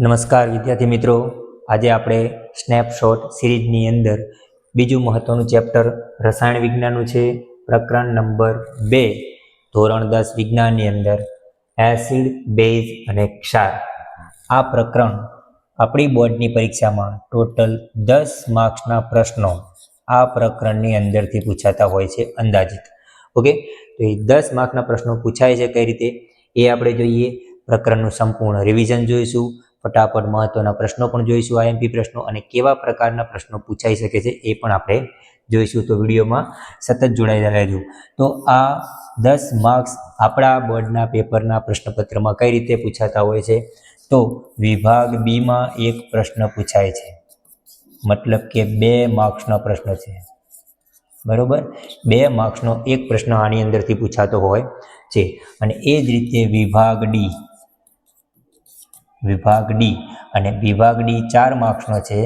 નમસ્કાર વિદ્યાર્થી મિત્રો, આજે આપણે સ્નેપશોટ સિરીઝની અંદર બીજું મહત્વનું ચેપ્ટર રસાયણ વિજ્ઞાનનું છે. પ્રકરણ નંબર 2, ધોરણ 10 વિજ્ઞાનની અંદર એસિડ, બેઝ અને ક્ષાર. આ પ્રકરણ આપણી બોર્ડની પરીક્ષામાં ટોટલ 10 માર્ક્સના પ્રશ્નો આ પ્રકરણની અંદરથી પૂછાતા હોય છે અંદાજિત. ઓકે, તો એ 10 માર્કના પ્રશ્નો પૂછાય છે કઈ રીતે એ આપણે જોઈએ. પ્રકરણનું સંપૂર્ણ રિવિઝન જોઈશું, ફટાફટ મહત્વના પ્રશ્નો પણ જોઈશું, આઈએમપી પ્રશ્નો, અને કેવા પ્રકારના પ્રશ્નો પૂછાઈ શકે છે એ પણ આપણે જોઈશું. તો વિડીયોમાં સતત જોડાયેલા રહેજો. તો આ 10 માર્ક્સ આપણા બોર્ડના પેપરના પ્રશ્નપત્રમાં કઈ રીતે પૂછાતા હોય છે? તો વિભાગ બીમાં એક પ્રશ્ન પૂછાય છે, મતલબ કે 2 માર્ક્સનો પ્રશ્ન છે, બરોબર. 2 માર્ક્સનો એક પ્રશ્ન આની અંદરથી પૂછાતો હોય છે. અને એ જ રીતે વિભાગ ડી અને વિભાગ ડી 4 માર્ક્સનો છે.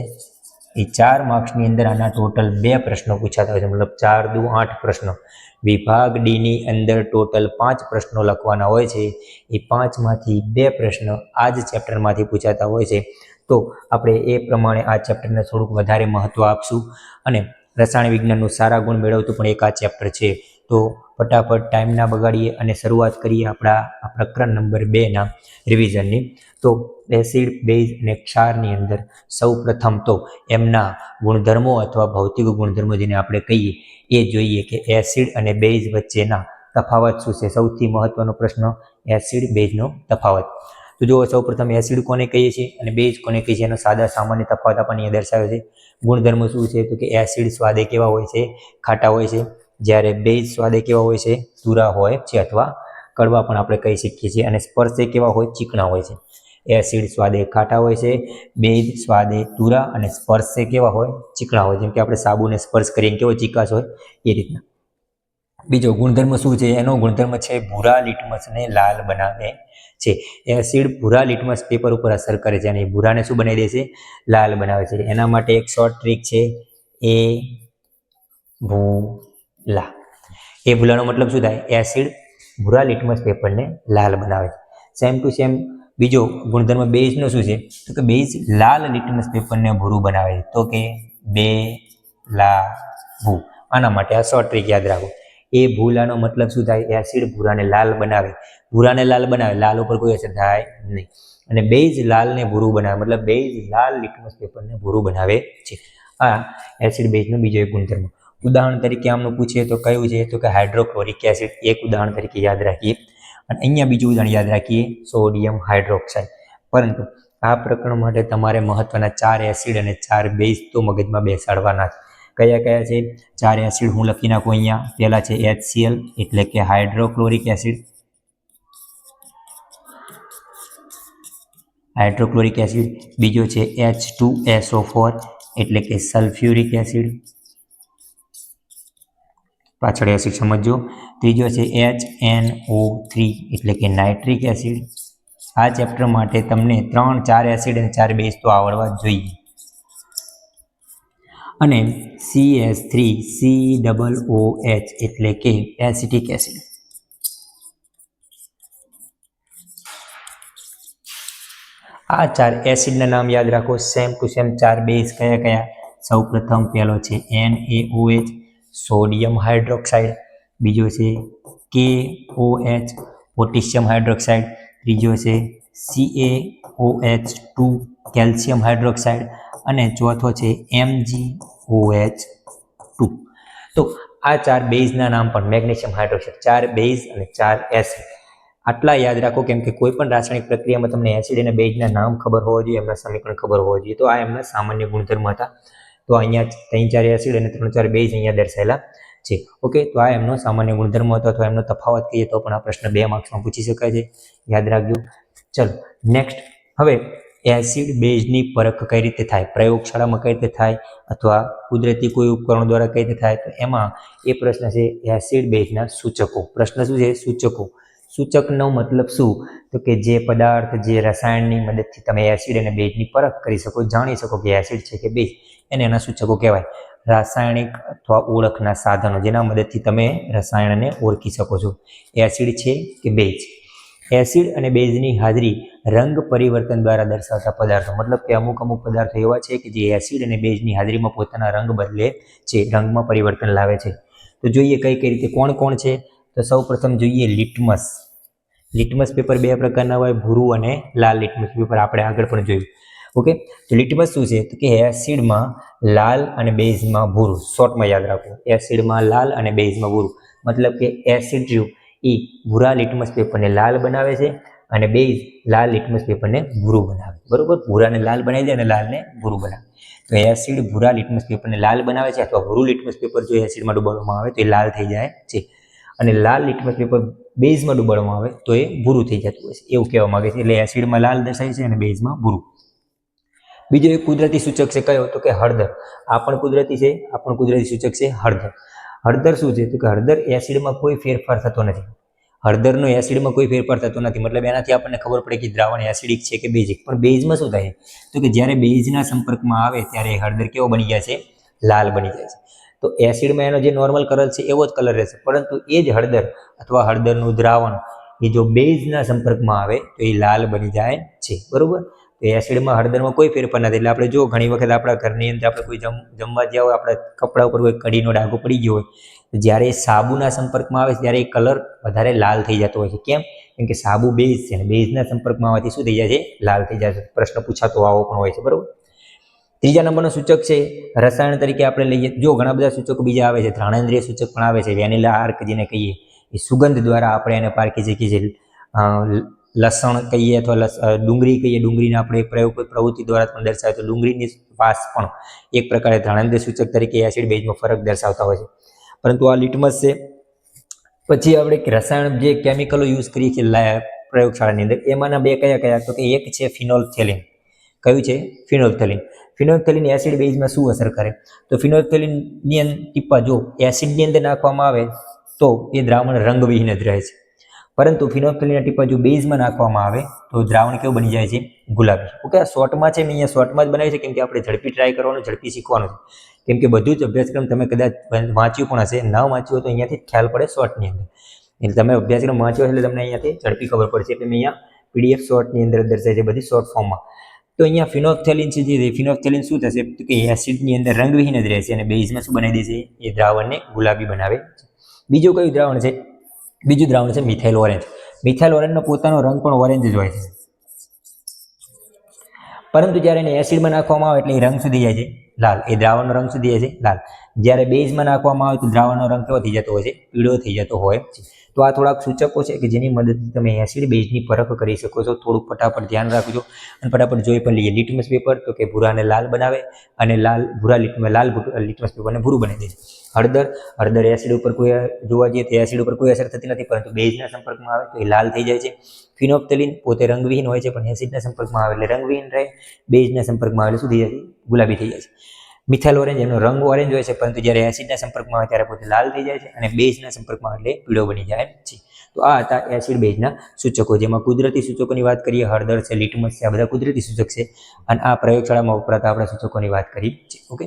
એ 4 માર્ક્સની અંદર આના ટોટલ 2 પ્રશ્નો પૂછાતા હોય છે, મતલબ 4 દુ 8 પ્રશ્નો. વિભાગ ડીની અંદર ટોટલ 5 પ્રશ્નો લખવાના હોય છે. એ 5માંથી 2 પ્રશ્નો આ જ ચેપ્ટરમાંથી પૂછાતા હોય છે. તો આપણે એ પ્રમાણે આ ચેપ્ટરને થોડુંક વધારે મહત્વ આપશું. અને રસાયણ વિજ્ઞાનનું સારા ગુણ મેળવતું પણ એક આ ચેપ્ટર છે. તો ફટાફટ ટાઈમ ના બગાડીએ અને શરૂઆત કરીએ આપણા આ પ્રકરણ નંબર 2ના રિવિઝનની. તો એસિડ, બેઝ અને ક્ષારની અંદર સૌ પ્રથમ તો એમના ગુણધર્મો અથવા ભૌતિક ગુણધર્મો જેને આપણે કહીએ એ જોઈએ કે એસિડ અને બેઝ વચ્ચેના તફાવત શું છે. સૌથી મહત્વનો પ્રશ્ન એસિડ બેઝનો તફાવત. તો જુઓ, સૌ પ્રથમ એસિડ કોને કહીએ છીએ અને બેઝ કોને કહીએ છીએ એનો સાદા સામાન્ય તફાવત આપણને અહીંયા દર્શાવે છે. ગુણધર્મો શું છે? તો કે એસિડ સ્વાદે કેવા હોય છે? ખાટા હોય છે. જ્યારે બેઝ સ્વાદે કેવા હોય છે? તુરા હોય છે અથવા કડવા પણ આપણે કહી શકીએ છીએ. અને સ્પર્શે કેવા હોય? ચીકણા હોય છે. એસિડ સ્વાદે ખાટા હોય છે, બેઝ સ્વાદે તુરા, અને સ્પર્શે કેવા હોય? ચીકણા હોય. જેમ કે આપણે સાબુને સ્પર્શ કરીએ કેવો ચીકાશ હોય એ રીતના. બીજો ગુણધર્મ શું છે? એનો ગુણધર્મ છે ભૂરા લિટમસને લાલ બનાવે છે. એસિડ ભૂરા લિટમસ પેપર ઉપર અસર કરે છે અને ભૂરાને શું બનાવી દે છે? લાલ બનાવે છે. એના માટે એક શોર્ટ ટ્રીક છે, એ ભૂલા. એ ભૂલાનો મતલબ શું થાય? એસિડ ભૂરા લિટમસ પેપરને લાલ બનાવે છે. સેમ ટુ સેમ બીજો ગુણધર્મ બેઝનો શું છે? તો કે બેઝ લાલ લિટમસ પેપરને ભૂરું બનાવે છે. તો કે બે લા ભૂ. આના માટે આ શોર્ટ ટ્રીક યાદ રાખો. એ ભૂલાનો મતલબ શું થાય? એસિડ ભૂરાને લાલ બનાવે. ભૂરાને લાલ બનાવે, લાલ ઉપર કોઈ અસર થાય નહીં. અને બેઝ લાલને ભૂરું બનાવે, મતલબ બેઝ લાલ લિટમસ પેપરને ભૂરું બનાવે છે. આ એસિડ બેઝનો બીજો એક ગુણધર્મ. ઉદાહરણ તરીકે આમનું પૂછીએ તો કયું છે? તો કે હાઇડ્રોક્લોરિક એસિડ એક ઉદાહરણ તરીકે યાદ રાખીએ. અને અહીંયા બીજું ઉદાહરણ યાદ રાખીએ, સોડિયમ હાઇડ્રોક્સાઇડ. પરંતુ આ પ્રકરણ માટે તમારે મહત્વના 4 એસિડ અને 4 બેઝ તો મગજમાં બેસાડવાના છે. કયા કયા છે? 4 એસિડ હું લખી નાખું અહીંયા. પહેલા છે HCl એટલે કે હાઇડ્રોક્લોરિક એસિડ. બીજો છે H2SO4 એટલે કે સલ્ફ્યુરિક એસિડ. પાછળ એસિડ સમજો. ત્રીજો છે HNO3 એટલે કે નાઇટ્રિક એસિડ. આ ચેપ્ટર માટે તમને 4 એસિડ અને 4 બેઝ તો આવડવા જોઈએ. અને CS3COOH એટલે કે એસિટિક એસિડ. આ 4 એસિડના નામ યાદ રાખો. સેમ ટુ સેમ 4 બેઝ કયા કયા? સૌ પ્રથમ પહેલો છે NaOH, સોડિયમ હાઇડ્રોક્સાઇડ. બીજો છે KOH, પોટેશિયમ હાઇડ્રોક્સાઇડ. ત્રીજો છે CaOH2, કેલ્શિયમ હાઇડ્રોક્સાઇડ. અને ચોથો છે MgOH2. તો આ 4 બેઝના નામ પણ મેગ્નેશિયમ હાઇડ્રોક્સાઇડ. 4 બેઝ અને 4 એસિડ. આટલા યાદ રાખો, કેમ કે કોઈ પણ રાસાયણિક પ્રક્રિયામાં તમને એસિડ અને બેઝના નામ ખબર હોવા જોઈએ, એમના સમીકરણ ખબર હોવા જોઈએ. તો આ એમના સામાન્ય ગુણધર્મ હતા. તો અહીંયા 3-4 એસિડ અને 3-4 બેઝ અહીંયા દર્શાવેલા છે. ઓકે, તો આ એમનો સામાન્ય ગુણધર્મ હતો અથવા એમનો તફાવત કહીએ તો પણ આ પ્રશ્ન 2 માર્ક્સમાં પૂછી શકાય છે. યાદ રાખજો. ચલો નેક્સ્ટ. હવે એસિડ બેઝની પરખ કઈ રીતે થાય? પ્રયોગશાળામાં કઈ રીતે થાય અથવા કુદરતી કોઈ ઉપકરણ દ્વારા કઈ રીતે થાય? તો એમાં એ પ્રશ્ન છે એસિડ બેઝના સૂચકો. પ્રશ્ન શું છે? સૂચકો. સૂચકનો મતલબ શું? તો કે જે પદાર્થ, જે રસાયણની મદદથી તમે એસિડ અને બેઝની પરખ કરી શકો, જાણી શકો કે એસિડ છે કે બેઝ, એને એના સૂચકો કહેવાય. રાસાયણિક અથવા ઓળખના સાધનો જેના મદદથી તમે રસાયણને ઓળખી શકો છો, એસિડ છે કે બેઝ. એસિડ અને બેઝની હાજરી રંગ પરિવર્તન દ્વારા દર્શાવતા પદાર્થો, મતલબ કે અમુક પદાર્થો એવા છે કે જે એસિડ અને બેઝની હાજરીમાં પોતાના રંગ બદલે છે, રંગમાં પરિવર્તન લાવે છે. તો જોઈએ કઈ રીતે કોણ કોણ છે. તો સૌ પ્રથમ જોઈએ લિટમસ. લિટમસ પેપર બે પ્રકારના હોય, ભૂરું અને લાલ લિટમસ પેપર, આપણે આગળ પણ જોયું. ઓકે, તો લિટમસ શું છે તો કે એસિડમાં લાલ અને બેઝમાં ભૂરું. શોર્ટમાં યાદ રાખો, એસિડમાં લાલ અને બેઝમાં ભૂરું, મતલબ કે એસિડ રહ્યું એ ભૂરા લિટમસ પેપરને લાલ બનાવે છે અને બેઝ લાલ લિટમસ પેપરને ભૂરું બનાવે. બરોબર, ભૂરાને લાલ બનાવી દે અને લાલને ભૂરું બનાવે. તો એસિડ ભૂરા લિટમસ પેપરને લાલ બનાવે છે, અથવા ભૂરું લિટમસ પેપર જો એસિડમાં ડૂબાડવામાં આવે તો એ લાલ થઈ જાય છે, અને લાલ લિટમસ પેપર બેઝમાં ડૂબાડવામાં આવે તો એ ભૂરું થઈ જતું હોય છે, એવું કહેવા માંગે છે. એટલે એસિડમાં લાલ દર્શાવે છે અને બેઝમાં ભૂરું. બીજો એક કુદરતી સૂચક છે કયો તો કે હળદર. આ પણ કુદરતી છે, આ પણ કુદરતી સૂચક છે હળદર. હળદર શું છે તો કે હળદર એસિડમાં કોઈ ફેરફાર થતો નથી. હળદરનો એસિડમાં કોઈ ફેરફાર થતો નથી, મતલબ એનાથી આપણને ખબર પડે કે દ્રાવણ એસિડિક છે કે બેઝિક. પણ બેઝમાં શું થાય તો કે જ્યારે બેઝના સંપર્કમાં આવે ત્યારે હળદર કેવો બની જાય છે, લાલ બની જાય છે. તો એસિડમાં એનો જે નોર્મલ કલર છે એવો જ કલર રહેશે, પરંતુ એ જ હળદર અથવા હળદરનું દ્રાવણ એ જો બેઝના સંપર્કમાં આવે તો એ લાલ બની જાય છે. બરોબર, તો એસિડમાં હળદરમાં કોઈ ફેરફાર નથી. એટલે આપણે જો ઘણી વખત આપણા ઘરની અંદર આપણે કોઈ જમવા જ્યાં હોય, આપણા કપડા ઉપર કોઈ કડીનો ડાઘો પડી ગયો હોય, જ્યારે સાબુના સંપર્કમાં આવે ત્યારે એ કલર વધારે લાલ થઈ જતો હોય છે. કેમ કે સાબુ બેઝ છે અને બેઝના સંપર્કમાં આવવાથી શું થઈ જાય છે, લાલ થઈ જાય છે. પ્રશ્ન પૂછાતો આવો પણ હોય છે. બરોબર, ત્રીજા નંબરનો સૂચક છે રસાયણ તરીકે આપણે લઈએ. જો ઘણા બધા સૂચકો બીજા આવે છે, ઘ્રાણેન્દ્રિય સૂચક પણ આવે છે. વેનિલા આર્ક જેને કહીએ, એ સુગંધ દ્વારા આપણે એને પારખી શકીએ છીએ. લસણ કહીએ અથવા ડુંગળી કહીએ, ડુંગળીને આપણે પ્રવૃત્તિ દ્વારા પણ દર્શાવે તો ડુંગળીની વાસ પણ એક પ્રકારે ઘ્રાણેન્દ્રિય સૂચક તરીકે એસિડ બેઝમાં ફરક દર્શાવતા હોય છે. પરંતુ આ લિટમસ છે. પછી આપણે રસાયણ જે કેમિકલો યુઝ કરીએ છીએ પ્રયોગશાળાની અંદર, એમાંના બે કયા તો કે એક છે ફિનોલ્ફથેલિન. કયું છે? ફિનોલ્ફથેલિન. ફિનોલ્ફથેલિન એસિડ બેઝમાં શું અસર કરે તો ફિનોલ્ફથેલિનની ટીપા જો એસિડની અંદર નાખવામાં આવે તો એ દ્રાવણ રંગવિહીન જ રહે છે, પરંતુ ફિનોલ્ફથેલિનના ટીપા જો બેઝમાં નાખવામાં આવે તો દ્રાવણ કેવું બની જાય છે, ગુલાબી. ઓકે, આ શોર્ટમાં છે, મેં અહીંયા શોર્ટમાં જ બનાવી છે કેમ કે આપણે ઝડપી ટ્રાય કરવાનું, ઝડપી શીખવાનું છે. કેમ કે બધું જ અભ્યાસક્રમ તમે કદાચ વાંચ્યું પણ હશે, ન વાંચ્યું હોય તો અહીંયાથી જ ખ્યાલ પડે શોર્ટની અંદર. એટલે તમે અભ્યાસક્રમ વાંચ્યો એટલે તમને અહીંયાથી ઝડપી ખબર પડશે. એટલે મેં અહીંયા PDF શોર્ટની અંદર દર્શાવે છે બધી શોર્ટ ફોર્મમાં. તો અહીંયા ફિનોલ્ફથેલિન છે, જે ફિનોલ્ફથેલિન શું થશે કે એસિડની અંદર રંગવિહીન જ રહેશે અને બેઝમાં શું બનાવી દેશે, એ દ્રાવણને ગુલાબી બનાવે છે. બીજું કયું દ્રાવણ છે? બીજું દ્રાવણ છે મિથાઇલ ઓરેન્જ. મિથાઇલ ઓરેન્જનો પોતાનો રંગ પણ ઓરેન્જ જ હોય છે, પરંતુ જ્યારે એને એસિડમાં નાખવામાં આવે એટલે એ રંગ સુધી જાય છે લાલ. એ દ્રાવણનો રંગ સુધી જાય છે લાલ. જ્યારે બેઝમાં નાખવામાં આવે તો દ્રાવણનો રંગ કેવો થઈ જતો હોય છે, પીળો થઈ જતો હોય છે. તો આ થોડાક સૂચકો છે કે જેની મદદથી તમે એસિડ બેઝની પરખ કરી શકો છો. થોડુંક ફટાફટ ધ્યાન રાખજો અને ફટાફટ જોઈ પણ લઈએ. લિટમસ પેપર તો કે ભૂરાને લાલ બનાવે અને લાલ લિટમસ પેપરને ભૂરું બનાવી દે છે. હળદર એસિડ ઉપર કોઈ જોવા જઈએ તો એસિડ ઉપર કોઈ અસર થતી નથી, પરંતુ બેઝના સંપર્કમાં આવે તો એ લાલ થઈ જાય છે. ફિનોલ્ફથેલિન પોતે રંગવિહીન હોય છે, પણ એસિડના સંપર્કમાં આવે એટલે રંગવિહીન રહે. બેઝના સંપર્કમાં આવે એટલે શું થઈ જાય છે, ગુલાબી થઈ જાય છે. મિથાઇલ ઓરેન્જ, એનો રંગ ઓરેન્જ હોય છે, પરંતુ જ્યારે એસિડના સંપર્કમાં આવે ત્યારે પોતે લાલ થઈ જાય છે અને બેઝના સંપર્કમાં એટલે પીળો બની જાય છે. તો આ હતા એસિડ બેઝના સૂચકો, જેમાં કુદરતી સૂચકોની વાત કરીએ, હળદર છે, લિટમસ છે, આ બધા કુદરતી સૂચક છે. અને આ પ્રયોગશાળામાં વપરાતા આપણે સૂચકોની વાત કરી છે. ઓકે,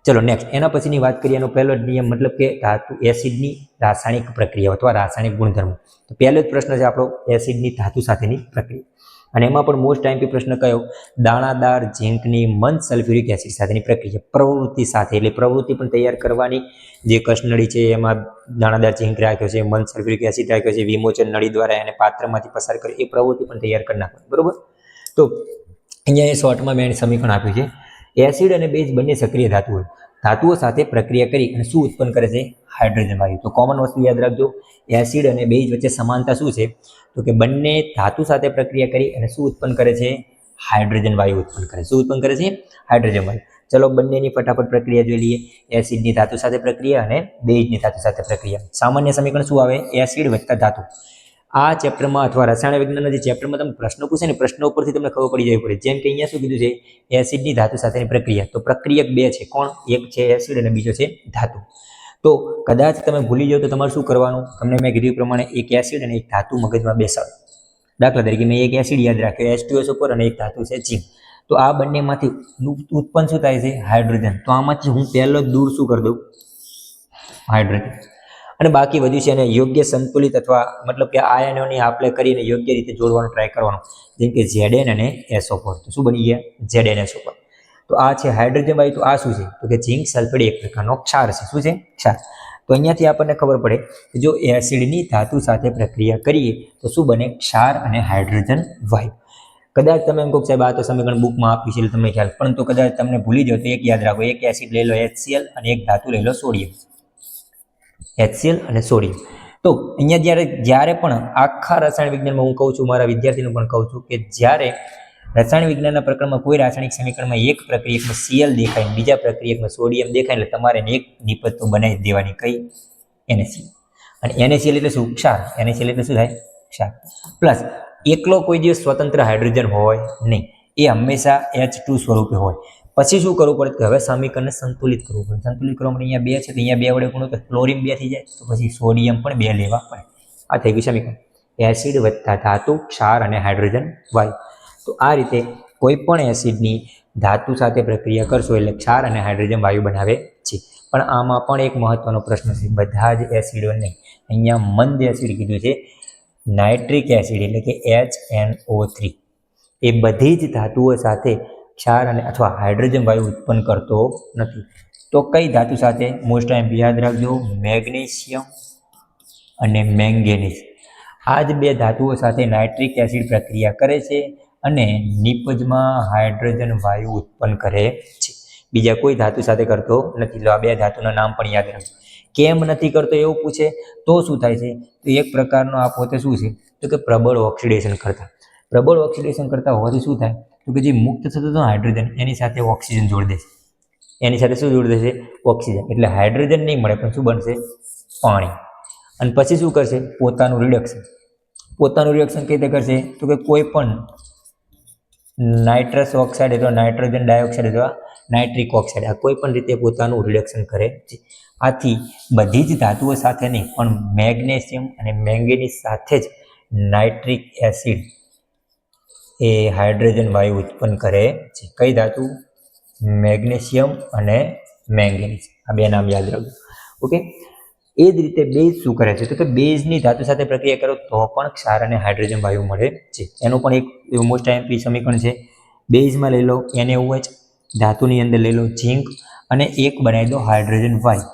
ચલો નેક્સ્ટ. એના પછીની વાત કરીએ, એનો પહેલો જ નિયમ, મતલબ કે ધાતુ એસિડની રાસાયણિક પ્રક્રિયા અથવા રાસાયણિક ગુણધર્મો. તો પહેલો જ પ્રશ્ન છે આપણો એસિડની ધાતુ સાથેની પ્રક્રિયા, અને એમાં પણ મોસ્ટ ટાઈમ પ્રશ્ન કયો, દાણાદાર ઝીંકની મંદ સલ્ફ્યુરિક એસિડ સાથેની પ્રક્રિયા. પ્રવૃત્તિ સાથે, એટલે પ્રવૃત્તિ પણ તૈયાર કરવાની. જે કસનળી છે એમાં દાણાદાર ઝીંક રાખ્યો છે, મંદ સલ્ફ્યુરિક એસિડ રાખ્યો છે, વિમોચન નળી દ્વારા એને પાત્રમાંથી પસાર કરી એ પ્રવૃત્તિ પણ તૈયાર કરી નાખવાની. બરોબર, તો અહીંયા એ શોર્ટમાં મેં સમીકરણ આપ્યું છે. એસિડ અને બેઝ બંને સક્રિય ધાતુઓ સાથે પ્રક્રિયા કરી અને શું ઉત્પન્ન કરે છે, હાઇડ્રોજન વાયુ. તો કોમન વસ્તુ યાદ રાખજો, એસિડ અને બેઝ વચ્ચે સમાનતા શું છે તો કે બંને ધાતુ સાથે પ્રક્રિયા કરી અને શું ઉત્પન્ન કરે છે, હાઇડ્રોજન વાયુ ઉત્પન્ન કરે. શું ઉત્પન્ન કરે છે, હાઇડ્રોજન વાયુ. ચલો બંનેની ફટાફટ પ્રક્રિયા જોઈ લઈએ. એસિડની ધાતુ સાથે પ્રક્રિયા અને બેઝની ધાતુ સાથે પ્રક્રિયા. સામાન્ય સમીકરણ શું આવે, એસિડ વત્તા ધાતુ. આ ચેપ્ટરમાં અથવા રસાયણ વિજ્ઞાનના જે ચેપ્ટરમાં તમે પ્રશ્નો પૂછે ને, પ્રશ્નો ઉપરથી તમને ખબર પડી જવી પડે. જેમ કે અહીંયા શું કીધું છે, એસિડની ધાતુ સાથેની પ્રક્રિયા. તો પ્રક્રિયક બે છે, કોણ? એક છે એસિડ અને બીજો છે ધાતુ. તો કદાચ તમે ભૂલી જાઓ તો તમારે શું કરવાનું, તમને મેં કીધું પ્રમાણે એક એસિડ અને એક ધાતુ મગજમાં બેસાડો. દાખલા તરીકે મેં એક એસિડ યાદ રાખ્યો H2SO4 અને એક ધાતુ છે ઝીંક. તો આ બંનેમાંથી ઉત્પન્ન શું થાય છે, હાઇડ્રોજન. તો આમાંથી હું પહેલો જ દૂર શું કરી દઉં, હાઇડ્રોજન. અને બાકી વધ્યું છે એને યોગ્ય સંતુલિત અથવા મતલબ કે આયનોની આપલે કરીને યોગ્ય રીતે જોડવાનો ટ્રાય કરવાનો, જેમ કે Zn અને SO4. તો શું બની ગયા? ZnSO4. તો આ છે હાઇડ્રોજન વાયુ. તો આ શું છે? તો કે ઝીંક સલ્ફેટ એક પ્રકારનો ક્ષાર છે. શું છે? ક્ષાર. તો અહીંયાથી આપણને ખબર પડે કે જો એસિડની ધાતુ સાથે પ્રક્રિયા કરીએ તો શું બને? ક્ષાર અને હાઇડ્રોજન વાયુ. કદાચ તમે એમ કહો સાહેબ આ તો સમીકરણ બુકમાં આપ્યું છે એટલે તમને ખ્યાલ, પરંતુ કદાચ તમને ભૂલી જાઓ તો એક યાદ રાખો, એક એસિડ લઈ લો HCl અને એક ધાતુ લઈ લો સોડિયમ. HCl અને સોડિયમ. તો અહીંયા જ્યારે પણ આખા રસાયણ વિજ્ઞાનમાં હું કહું છું, મારા વિદ્યાર્થીને પણ કહું છું કે જ્યારે રસાયણ વિજ્ઞાનના પ્રકરણમાં કોઈ રાસાયણિક સમીકરણમાં એક પ્રક્રિયકમાં Cl દેખાય, બીજા પ્રક્રિયકમાં સોડિયમ દેખાય, એટલે તમારે એક નિપજ તો બનાવી દેવાની. કઈ? NaCl. અને NaCl એટલે શું? ક્ષાર. NaCl એટલે શું થાય? ક્ષાર. પ્લસ એકલો કોઈ દિવસ સ્વતંત્ર હાઇડ્રોજન હોય નહીં, એ હંમેશા H2 સ્વરૂપે હોય. પછી શું કરવું પડે? કે હવે સમીકરણને સંતુલિત કરવું પડે. સંતુલિત કરવા માટે અહીંયા 2 છે, તો અહીંયા 2 વડે ગુણો તો ક્લોરીન 2 થઈ જાય, તો પછી સોડિયમ પણ 2 લેવા પડે. આ થઈ ગયું સમીકરણ. એસિડ વત્તા ધાતુ, ક્ષાર અને હાઇડ્રોજન વાયુ. તો આ રીતે કોઈ પણ એસિડની ધાતુ સાથે પ્રક્રિયા કરશો એટલે ક્ષાર અને હાઇડ્રોજન વાયુ બનાવે છે. પણ આમાં પણ એક મહત્વનો પ્રશ્ન છે, બધા જ એસિડો નહીં. અહીંયા મંદ એસિડ કીધું છે. નાઇટ્રિક એસિડ એટલે કે HNO3 એ બધી જ ધાતુઓ સાથે ક્ષાર અને અથવા હાઇડ્રોજન વાયુ ઉત્પન્ન કરતો નથી. તો કઈ ધાતુ સાથે? મોસ્ટ ટાઈમ યાદ રાખજો, મેગ્નેશિયમ અને મેંગેનીઝ. આ જ બે ધાતુઓ સાથે નાઇટ્રિક એસિડ પ્રક્રિયા કરે છે અને નિપજમાં હાઇડ્રોજન વાયુ ઉત્પન્ન કરે છે. બીજા કોઈ ધાતુ સાથે કરતો નથી. તો આ બે ધાતુના નામ પણ યાદ રાખજો. કેમ નથી કરતો એવું પૂછે તો શું થાય છે? તો એક પ્રકારનો આ પોતે શું છે? તો કે પ્રબળ ઓક્સિડેશન કરતા. પ્રબળ ઓક્સિડેશન કરતા હોવાથી શું થાય? તો કે જે મુક્ત થતો હતો હાઇડ્રોજન એની સાથે ઓક્સિજન જોડી દેશે. એની સાથે શું જોડી દેશે? ઓક્સિજન. એટલે હાઇડ્રોજન નહીં મળે, પણ શું બનશે? પાણી. અને પછી શું કરશે? પોતાનું રિડક્શન. પોતાનું રિડક્શન કઈ રીતે કરશે? તો કે કોઈ પણ નાઇટ્રસ ઓક્સાઇડ અથવા નાઇટ્રોજન ડાયોક્સાઇડ અથવા નાઇટ્રિક ઓક્સાઇડ આ કોઈ પણ રીતે પોતાનું રિડક્શન કરે છે. આથી બધી જ ધાતુઓ સાથે નહીં, પણ મેગ્નેશિયમ અને મેંગેનીઝ સાથે જ નાઇટ્રિક એસિડ એ હાઇડ્રોજન વાયુ ઉત્પન્ન કરે છે. કઈ ધાતુ? મેગ્નેશિયમ અને મેંગેનીઝ. આ બે નામ યાદ રાખજો. ઓકે. એ જ રીતે બેઝ શું કરે છે? તો કે બેઝની ધાતુ સાથે પ્રક્રિયા કરો તો પણ ક્ષાર અને હાઇડ્રોજન વાયુ મળે છે. એનું પણ એક મોસ્ટ આઈએમપી સમીકરણ છે. બેઝમાં લઈ લો NaOH, ધાતુની અંદર લઈ લો ઝીંક અને એક બનાવી દો હાઇડ્રોજન વાયુ.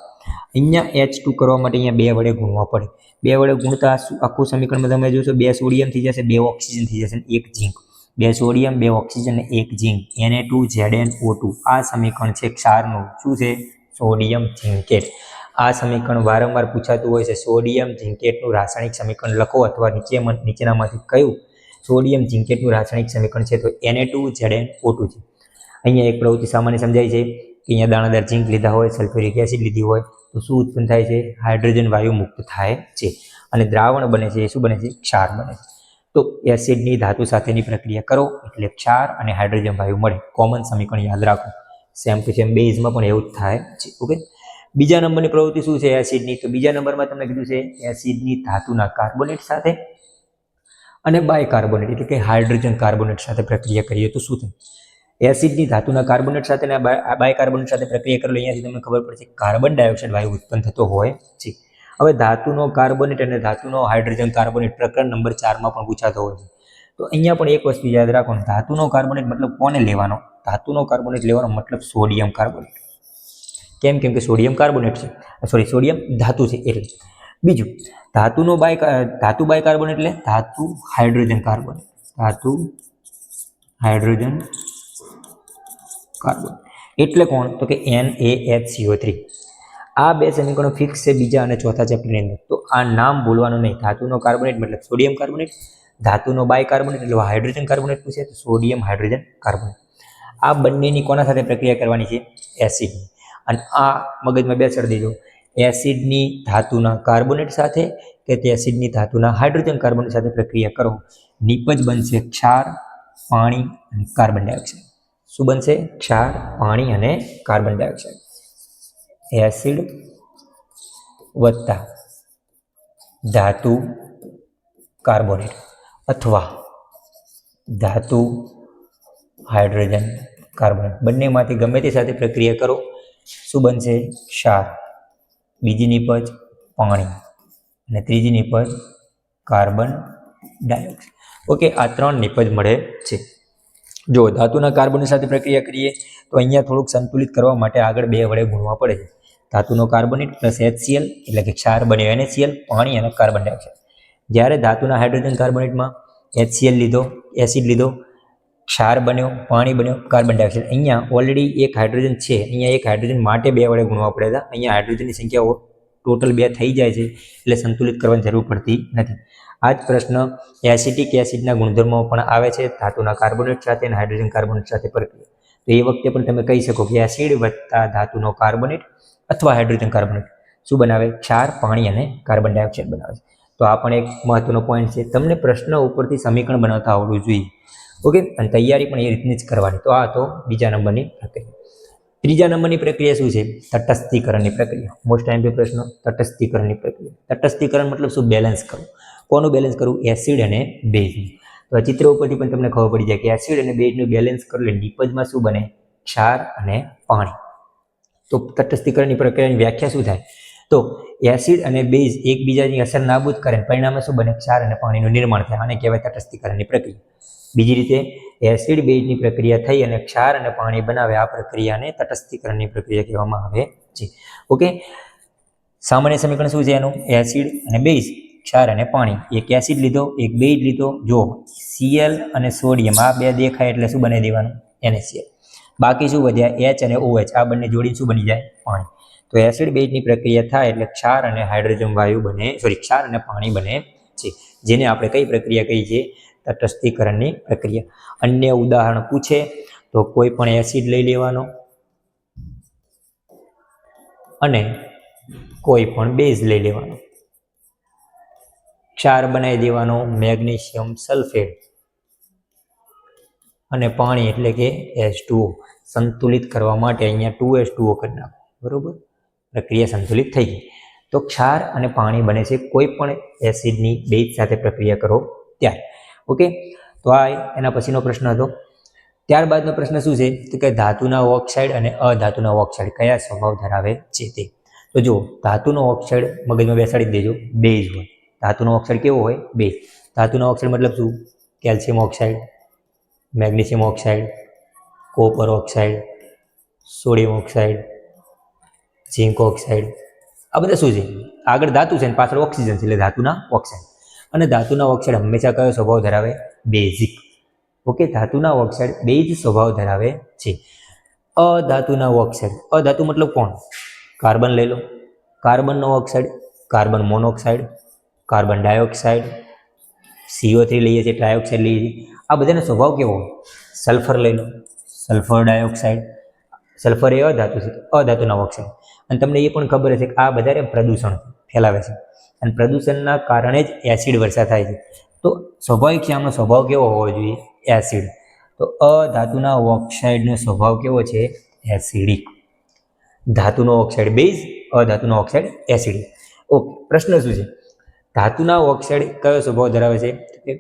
અહીંયા H2 કરવા માટે અહીંયા 2 વડે ગુણવા પડે. 2 વડે ગુણતા આખું સમીકરણમાં તમે જોશો 2 સોડિયમ થઈ જશે, 2 ઓક્સિજન થઈ જશે, 1 ઝીંક. 2 સોડિયમ, 2 ઓક્સિજન અને 1 ઝીંક. Na2ZnO2. આ સમીકરણ છે ક્ષારનું. શું છે? Sodium zincate. આ સમીકરણ વારંવાર પૂછાતું હોય છે. સોડિયમ ઝિંકેટનું રાસાયણિક સમીકરણ લખો અથવા નીચેનામાંથી કયું સોડિયમ ઝિંકેટનું રાસાયણિક સમીકરણ છે? તો Na2ZnO2 છે. અહીંયા એક પ્રવૃત્તિ સામાન્ય સમજાય છે કે અહીંયા દાણાદાર ઝીંક લીધા હોય, સલ્ફ્યુરિક એસિડ લીધી હોય તો શું ઉત્પન્ન થાય છે? હાઇડ્રોજન વાયુ મુક્ત થાય છે અને દ્રાવણ બને છે. એ શું બને છે? ક્ષાર બને છે. તો એસિડની ધાતુ સાથેની પ્રક્રિયા કરો એટલે ક્ષાર અને હાઇડ્રોજન વાયુ મળે. કોમન સમીકરણ યાદ રાખો. સેમ ટુ સેમ બેઝમાં પણ એવું જ થાય છે. ઓકે. બીજા નંબરની પ્રવૃત્તિ શું છે એસિડની? તો બીજા નંબરમાં તમને કીધું છે એસિડની ધાતુના કાર્બોનેટ સાથે અને બાયકાર્બોનેટ એટલે કે હાઇડ્રોજન કાર્બોનેટ સાથે પ્રક્રિયા કરીએ તો શું થાય? એસિડની ધાતુના કાર્બોનેટ સાથે અને બાયકાર્બોનેટ સાથે પ્રક્રિયા કરેલો અહીંયાથી તમને ખબર પડશે કાર્બન ડાયોક્સાઇડ વાયુ ઉત્પન્ન થતો હોય છે. હવે ધાતુનો કાર્બોનેટ અને ધાતુનો હાઇડ્રોજન કાર્બોનેટ પ્રકરણ નંબર 4માં પણ પૂછાતો હોય છે. તો અહીંયા પણ એક વસ્તુ યાદ રાખો, ધાતુનો કાર્બોનેટ મતલબ કોને લેવાનો? ધાતુનો કાર્બોનેટ લેવાનો મતલબ સોડિયમ કાર્બોનેટ. કેમ? કેમ કે સોડિયમ કાર્બોનેટ છે, સોડિયમ ધાતુ છે એટલે. બીજું, ધાતુ બાયકાર્બોનેટ એટલે ધાતુ હાઇડ્રોજન કાર્બોનેટ. ધાતુ હાઇડ્રોજન કાર્બન એટલે કોણ? તો કે NaHCO3. આ બે સમીકરણો ફિક્સ છે બીજા અને ચોથા ચેપ્ટરની અંદર. તો આ નામ ભૂલવાનું નહીં. ધાતુનો કાર્બોનેટ મતલબ સોડિયમ કાર્બોનેટ, ધાતુનો બાયકાર્બોનેટ એટલે હાઇડ્રોજન કાર્બોનેટ પૂછે તો સોડિયમ હાઇડ્રોજન કાર્બોનેટ. આ બંનેની કોના સાથે પ્રક્રિયા કરવાની છે? એસિડની. અને આ મગજમાં બેસાડી દેજો, એસિડની ધાતુના કાર્બોનેટ સાથે કે તે એસિડની ધાતુના હાઇડ્રોજન કાર્બોનેટ સાથે પ્રક્રિયા કરો, નિપજ બનશે ક્ષાર, પાણી અને કાર્બન ડાયોક્સાઇડ. શું બનશે? ક્ષાર, પાણી અને કાર્બન ડાયોક્સાઇડ. એસિડ વત્તા ધાતુ કાર્બોનેટ અથવા ધાતુ હાઇડ્રોજન કાર્બોનેટ બંનેમાંથી ગમે તે સાથે પ્રક્રિયા કરો, શું બનશે? ક્ષાર. બીજી નિપજ પાણી, અને ત્રીજી નિપજ કાર્બન ડાયોક્સાઇડ. ઓકે, આ 3 નિપજ મળે છે. જો ધાતુના કાર્બન સાથે પ્રક્રિયા કરીએ તો અહીંયા થોડુંક સંતુલિત કરવા માટે આગળ 2 વડે ગુણવા પડે છે. ધાતુનો કાર્બોનેટ પ્લસ HCl એટલે કે ક્ષાર બન્યો NaCl, પાણી અને કાર્બન ડાયોક્સાઇડ. જ્યારે ધાતુના હાઇડ્રોજન કાર્બોનેટમાં HCl લીધો, એસિડ લીધો, ક્ષાર બન્યો, પાણી બન્યો, કાર્બન ડાયોક્સાઇડ. અહીંયા ઓલરેડી એક હાઇડ્રોજન છે, અહીંયા એક હાઇડ્રોજન માટે 2 વડે ગુણવા પડે છે. અહીંયા હાઇડ્રોજનની સંખ્યા ટોટલ 2 થઈ જાય છે, એટલે સંતુલિત કરવાની જરૂર પડતી નથી. આ જ પ્રશ્ન એસિટિક એસિડના ગુણધર્મો પણ આવે છે ધાતુના કાર્બોનેટ સાથે અને હાઇડ્રોજન કાર્બોનેટ સાથે પ્રક્રિયા. તો એ વખતે પણ તમે કહી શકો કે એસિડ વત્તા ધાતુનો કાર્બોનેટ અથવા હાઇડ્રોજન કાર્બોનેટ શું બનાવે? ક્ષાર, પાણી અને કાર્બન ડાયોક્સાઇડ બનાવે છે. તો આ પણ એક મહત્વનો પોઈન્ટ છે. તમને પ્રશ્ન ઉપરથી સમીકરણ બનાવતા આવડવું જોઈએ. ઓકે, અને તૈયારી પણ એ રીતની જ કરવાની. તો આ તો બીજા નંબરની પ્રક્રિયા. ત્રીજા નંબરની પ્રક્રિયા શું છે? તટસ્થીકરણની પ્રક્રિયા. મોસ્ટ ટાઈમ પ્રશ્ન તટસ્થીકરણની પ્રક્રિયા. તટસ્થીકરણ મતલબ શું? બેલેન્સ કરવું. કોનું બેલેન્સ કરવું? એસિડ અને બેઝ. તો આ ચિત્ર ઉપરથી પણ તમને ખબર પડી જાય કે એસિડ અને બેઝનું બેલેન્સ કરવું એટલે નિપજમાં શું બને? ક્ષાર અને પાણી. તો તટસ્થીકરણની પ્રક્રિયાની વ્યાખ્યા શું થાય? તો એસિડ અને બેઝ એકબીજાની અસર નાબૂદ કરે, પરિણામે શું બને? ક્ષાર અને પાણીનું નિર્માણ થાય. આને કહેવાય તટસ્થીકરણની પ્રક્રિયા. બીજી રીતે એસિડ બેઝની પ્રક્રિયા થઈ અને ક્ષાર અને પાણી બનાવે, આ પ્રક્રિયાને તટસ્થીકરણની પ્રક્રિયા કહેવામાં આવે છે. ઓકે, સામાન્ય સમીકરણ શું છે એનું? એસિડ અને બેઝ, ક્ષાર અને પાણી. એક એસિડ લીધો, એક બેઝ લીધો. જો Cl અને સોડિયમ આ 2 દેખાય એટલે શું બનાવી દેવાનું? NaCl. બાકી શું વધ્યા? H અને OH. આ બંને જોડી શું બની જાય? પાણી. તો એસિડ બેઝની પ્રક્રિયા થાય એટલે ક્ષાર અને હાઇડ્રોજન વાયુ બને, ક્ષાર અને પાણી બને છે, જેને આપણે કઈ પ્રક્રિયા કહીએ છીએ? તટસ્થીકરણની પ્રક્રિયા. અન્ય ઉદાહરણ પૂછે તો કોઈ પણ એસિડ લઈ લેવાનો અને કોઈ પણ બેઝ લઈ લેવાનો, ક્ષાર બનાવી દેવાનો મેગ્નેશિયમ સલ્ફેટ, અને પાણી એટલે કે H2O. સંતુલિત કરવા માટે અહીંયા 2H2O કરી નાખો. બરોબર, પ્રક્રિયા સંતુલિત થઈ ગઈ. તો ક્ષાર અને પાણી બને છે કોઈ પણ એસિડની બેઝ સાથે પ્રક્રિયા કરો ત્યારે. ઓકે, તો આ એના પછીનો પ્રશ્ન હતો. ત્યારબાદનો પ્રશ્ન શું છે? તો કે ધાતુના ઓક્સાઇડ અને અધાતુના ઓક્સાઇડ કયા સ્વભાવ ધરાવે છે તે. તો જો ધાતુનો ઓક્સાઇડ મગજમાં બેસાડી દેજો, બેઝ હોય. ધાતુનો ઓક્સાઇડ કેવો હોય? બેઝ. ધાતુના ઓક્સાઇડ મતલબ શું? Calcium oxide, magnesium oxide, copper oxide, sodium oxide, zinc oxide. આ બધા શું છે? આગળ ધાતુ છે અને પાછળ ઓક્સિજન છે, એટલે ધાતુના ઓક્સાઇડ. અને ધાતુના ઓક્સાઇડ હંમેશા કયો સ્વભાવ ધરાવે? બેઝિક. ઓકે, ધાતુના ઓક્સાઇડ બેઝ સ્વભાવ ધરાવે છે. અધાતુના ઓક્સાઇડ. અધાતુ મતલબ કોણ? કાર્બન લઈ લો. કાર્બનનો oxide, carbon monoxide, carbon dioxide, CO3 લઈએ છીએ, ટ્રાયોક્સાઇડ લઈએ છીએ. આ બધાનો સ્વભાવ કેવો હોય? સલ્ફર લઈ લો, સલ્ફર ડાયોક્સાઇડ. સલ્ફર એ અધાતુ છે, અધાતુના ઓક્સાઇડ. અને તમને એ પણ ખબર હશે કે આ વધારે પ્રદૂષણ ફેલાવે છે, અને પ્રદૂષણના કારણે જ એસિડ વર્ષા થાય છે. તો સ્વાભાવિક છે આમનો સ્વભાવ કેવો હોવો જોઈએ? એસિડ. તો અધાતુના ઓક્સાઇડનો સ્વભાવ કેવો છે? એસિડિક. ધાતુનો ઓક્સાઇડ બેઝ, અધાતુનો ઓક્સાઇડ એસિડિક. ઓકે, પ્રશ્ન શું છે? ધાતુના ઓક્સાઇડ કયો સ્વભાવ ધરાવે છે?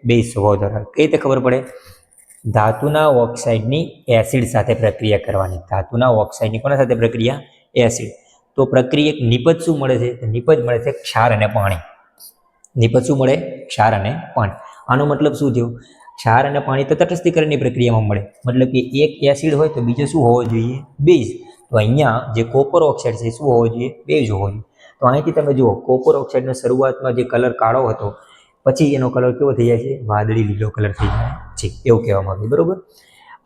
બેઝ સ્વભાવ ધરાવે. કઈ રીતે ખબર પડે? ધાતુના ઓક્સાઇડની એસિડ સાથે પ્રક્રિયા કરવાની. ધાતુના ઓક્સાઇડની કોના સાથે પ્રક્રિયા? એસિડ. તો પ્રક્રિયા એક નિપજ શું મળે છે? નિપજ મળે છે ક્ષાર અને પાણી. નિપજ શું મળે? ક્ષાર અને પાણી. આનો મતલબ શું થયો? ક્ષાર અને પાણી તો તટસ્થીકરણની પ્રક્રિયામાં મળે. મતલબ કે એક એસિડ હોય તો બીજો શું હોવો જોઈએ? બેઝ. તો અહીંયા જે કોપર ઓક્સાઇડ છે શું હોવો જોઈએ? બેઝ હોવો જોઈએ. તો અહીંથી તમે જુઓ, કોપર ઓક્સાઇડનો શરૂઆતમાં જે કલર કાળો હતો, પછી એનો કલર કેવો થઈ જાય છે? વાદળી લીલો કલર થઈ જાય છે, એવું કહેવામાં આવ્યું. બરોબર.